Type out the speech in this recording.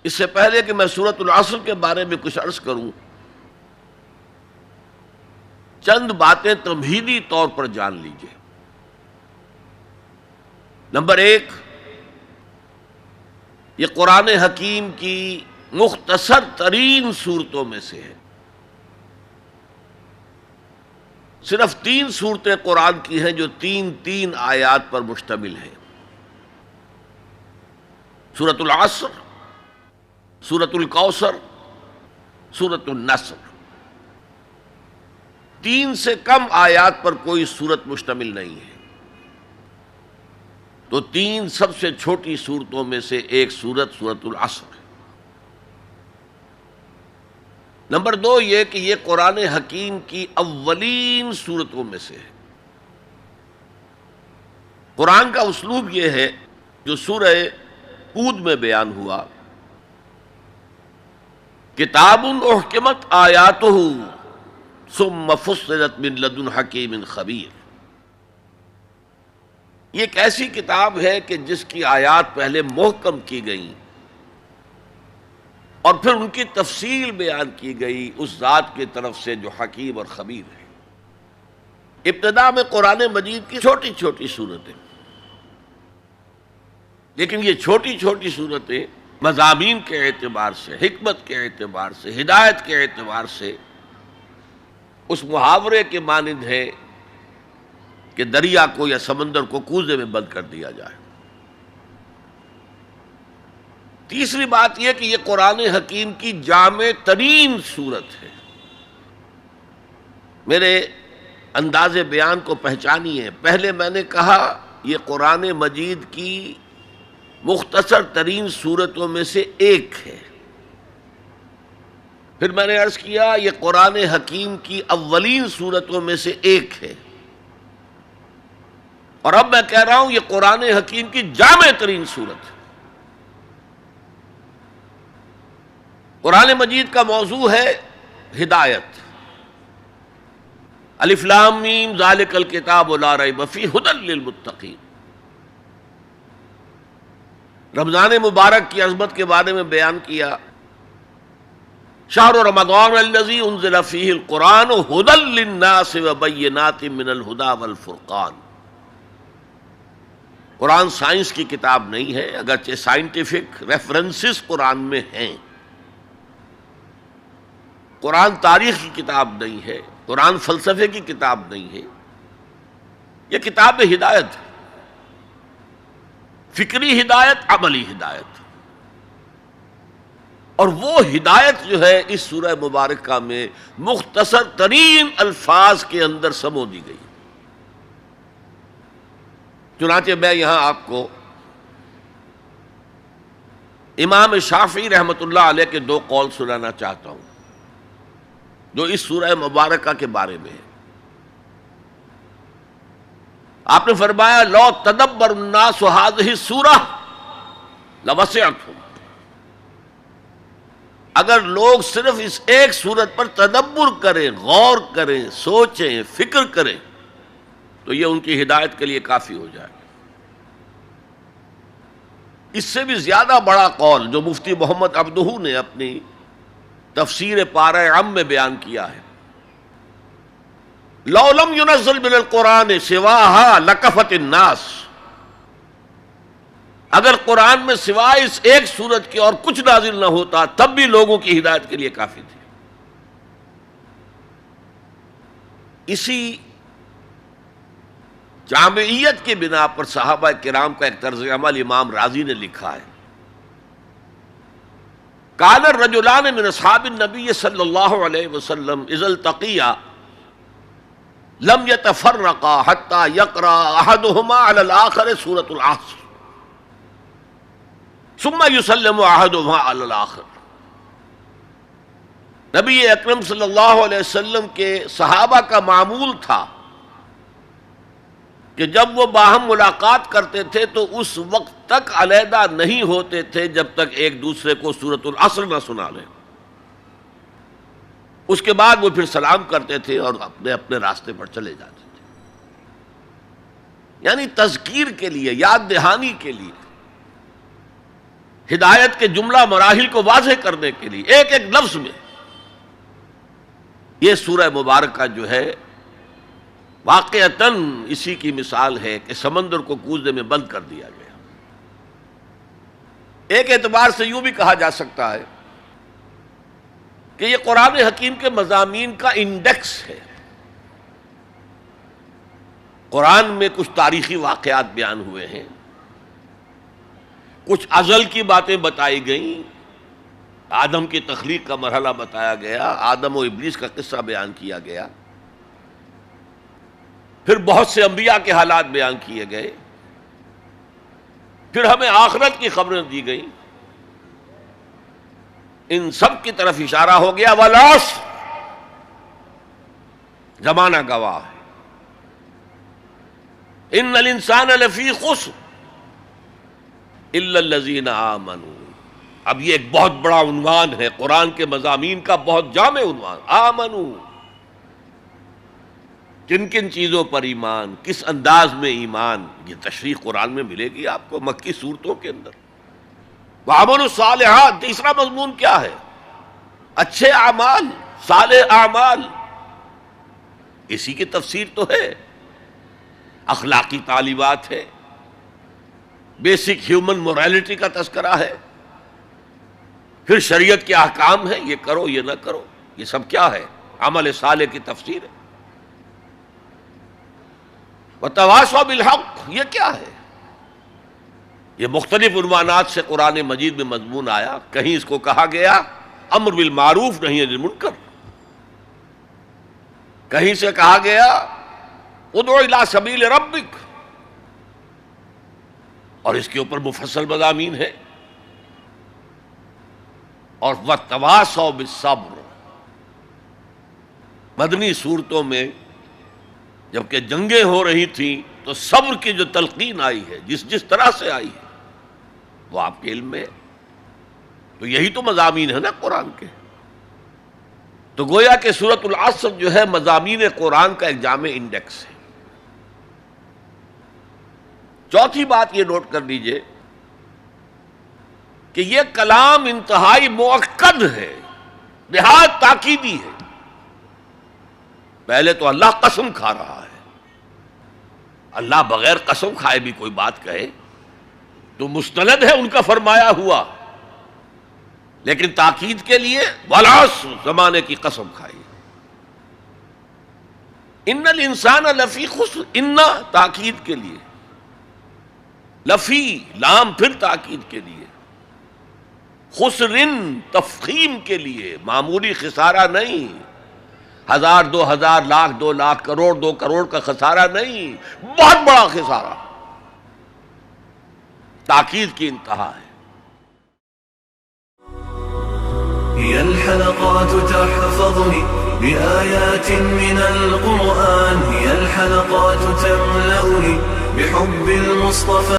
اس سے پہلے کہ میں سورۃ العصر کے بارے میں کچھ عرض کروں، چند باتیں تمہیدی طور پر جان لیجیے۔ نمبر ایک، یہ قرآن حکیم کی مختصر ترین صورتوں میں سے ہے۔ صرف 3 صورتیں قرآن کی ہیں جو 3 آیات پر مشتمل ہیں، سورۃ العصر، سورۃ الکوثر، سورۃ النصر۔ 3 سے کم آیات پر کوئی سورت مشتمل نہیں ہے، تو 3 سب سے چھوٹی صورتوں میں سے ایک سورت سورۃ العصر ہے۔ نمبر 2 یہ کہ یہ قرآن حکیم کی اولین صورتوں میں سے ہے۔ قرآن کا اسلوب یہ ہے جو سورہ ہود میں بیان ہوا، کتاب احکمت آیاتہ ثم فصلت من لدن حکیم خبیر۔ یہ ایک ایسی کتاب ہے کہ جس کی آیات پہلے محکم کی گئیں اور پھر ان کی تفصیل بیان کی گئی اس ذات کی طرف سے جو حکیم اور خبیر ہے۔ ابتدا میں قرآن مجید کی چھوٹی چھوٹی صورتیں، لیکن یہ چھوٹی چھوٹی صورتیں مضامین کے اعتبار سے، حکمت کے اعتبار سے، ہدایت کے اعتبار سے اس محاورے کے مانند ہے کہ دریا کو یا سمندر کو کوزے میں بند کر دیا جائے۔ تیسری بات یہ کہ یہ قرآن حکیم کی جامع ترین صورت ہے۔ میرے انداز بیان کو پہچانیے، پہلے میں نے کہا یہ قرآن مجید کی مختصر ترین صورتوں میں سے ایک ہے، پھر میں نے عرض کیا یہ قرآن حکیم کی اولین صورتوں میں سے ایک ہے، اور اب میں کہہ رہا ہوں یہ قرآن حکیم کی جامع ترین صورت ہے۔ قرآن مجید کا موضوع ہے ہدایت۔ الف لام میم ذالک الکتاب لا ریب فیہ ھدی للمتقین۔ رمضان مبارک کی عظمت کے بارے میں بیان کیا، شہر رمضان الذی انزل فیہ القرآن ھدی للناس وبینات من الھدی والفرقان۔ قرآن سائنس کی کتاب نہیں ہے، اگرچہ سائنٹیفک ریفرنسز قرآن میں ہیں۔ قرآن تاریخ کی کتاب نہیں ہے، قرآن فلسفے کی کتاب نہیں ہے، یہ کتاب ہدایت ہے، فکری ہدایت، عملی ہدایت۔ اور وہ ہدایت جو ہے اس سورہ مبارکہ میں مختصر ترین الفاظ کے اندر سمو دی گئی۔ چنانچہ میں یہاں آپ کو امام شافعی رحمۃ اللہ علیہ کے 2 قول سنانا چاہتا ہوں جو اس سورہ مبارکہ کے بارے میں ہے۔ آپ نے فرمایا لو تدبر الناس هذه السورہ لوسعتهم، اگر لوگ صرف اس ایک سورت پر تدبر کریں، غور کریں، سوچیں، فکر کریں تو یہ ان کی ہدایت کے لیے کافی ہو جائے گا۔ اس سے بھی زیادہ بڑا قول جو مفتی محمد عبدہ نے اپنی تفسیر پارہ عم میں بیان کیا ہے، لو لم ينزل من القرآن سواها لکفت الناس، اگر قرآن میں سوائے اس ایک سورت کے اور کچھ نازل نہ ہوتا تب بھی لوگوں کی ہدایت کے لیے کافی تھی۔ اسی جامعیت کی بنا پر صحابہ کرام کا ایک طرز عمل امام رازی نے لکھا ہے، کان الرجلان من اصحاب النبی صلی اللہ علیہ وسلم اذا التقیا لم يتفرقا حتى يقرأ احدهما على الاخر سورة العصر ثم يسلم احدهما على الاخر۔ نبی اکرم صلی اللہ علیہ وسلم کے صحابہ کا معمول تھا کہ جب وہ باہم ملاقات کرتے تھے تو اس وقت تک علیحدہ نہیں ہوتے تھے جب تک ایک دوسرے کو سورۃ العصر نہ سنا لیں، اس کے بعد وہ پھر سلام کرتے تھے اور اپنے اپنے راستے پر چلے جاتے تھے۔ یعنی تذکیر کے لیے، یاد دہانی کے لیے، ہدایت کے جملہ مراحل کو واضح کرنے کے لیے ایک ایک لفظ میں یہ سورہ مبارکہ جو ہے واقعتاً اسی کی مثال ہے کہ سمندر کو کوزے میں بند کر دیا گیا۔ ایک اعتبار سے یوں بھی کہا جا سکتا ہے کہ یہ قرآن حکیم کے مضامین کا انڈیکس ہے۔ قرآن میں کچھ تاریخی واقعات بیان ہوئے ہیں، کچھ ازل کی باتیں بتائی گئیں، آدم کی تخلیق کا مرحلہ بتایا گیا، آدم و ابلیس کا قصہ بیان کیا گیا، پھر بہت سے انبیاء کے حالات بیان کیے گئے، پھر ہمیں آخرت کی خبریں دی گئیں۔ ان سب کی طرف اشارہ ہو گیا والعصر، زمانہ گواہ ہے، ان الانسان لفی خسر الا الذین آمنوا۔ اب یہ ایک بہت بڑا عنوان ہے قرآن کے مضامین کا، بہت جامع عنوان، آمنو، کن کن چیزوں پر ایمان، کس انداز میں ایمان، یہ تشریح قرآن میں ملے گی آپ کو مکی صورتوں کے اندر۔ وعملوا الصالحات، تیسرا مضمون کیا ہے؟ اچھے اعمال، صالح اعمال، اسی کی تفسیر تو ہے، اخلاقی تعلیمات ہے، بیسک ہیومن موریلٹی کا تذکرہ ہے، پھر شریعت کے احکام ہیں، یہ کرو یہ نہ کرو، یہ سب کیا ہے؟ عمل صالح کی تفسیر ہے۔ وتواصوا بالحق، یہ کیا ہے؟ یہ مختلف عنوانات سے قرآن مجید میں مضمون آیا۔ کہیں اس کو کہا گیا امر بالمعروف نہی عن المنکر، کہیں سے کہا گیا ادعو الی سبیل ربک، اور اس کے اوپر مفصل مضامین ہے۔ اور وتواصوا بالصبر، مدنی صورتوں میں جبکہ جنگیں ہو رہی تھیں تو صبر کی جو تلقین آئی ہے، جس طرح سے آئی ہے وہ آپ کے علم میں ہے۔ تو یہی تو مضامین ہے نا قرآن کے۔ تو گویا کہ سورۃ العصر جو ہے مضامین قرآن کا ایک جامع انڈیکس ہے۔ چوتھی بات یہ نوٹ کر لیجئے کہ یہ کلام انتہائی مؤکد ہے، نہایت تاکیدی ہے۔ پہلے تو اللہ قسم کھا رہا ہے، اللہ بغیر قسم کھائے بھی کوئی بات کہے تو مستند ہے ان کا فرمایا ہوا، لیکن تاکید کے لیے والعصر، زمانے کی قسم کھائی۔ ان الانسان لفی خسر، ان تاکید کے لیے، لفی لام پھر تاکید کے لیے، خسرن تفخیم کے لیے، معمولی خسارہ نہیں، 1000 2000 لاکھ 2 لاکھ کروڑ 2 کروڑ کا خسارہ نہیں، بہت بڑا خسارہ، تاکید کی انتہا ہے۔ هي الحلقات تحفظني بآيات من القرآن، هي الحلقات تملأني بحب المصطفى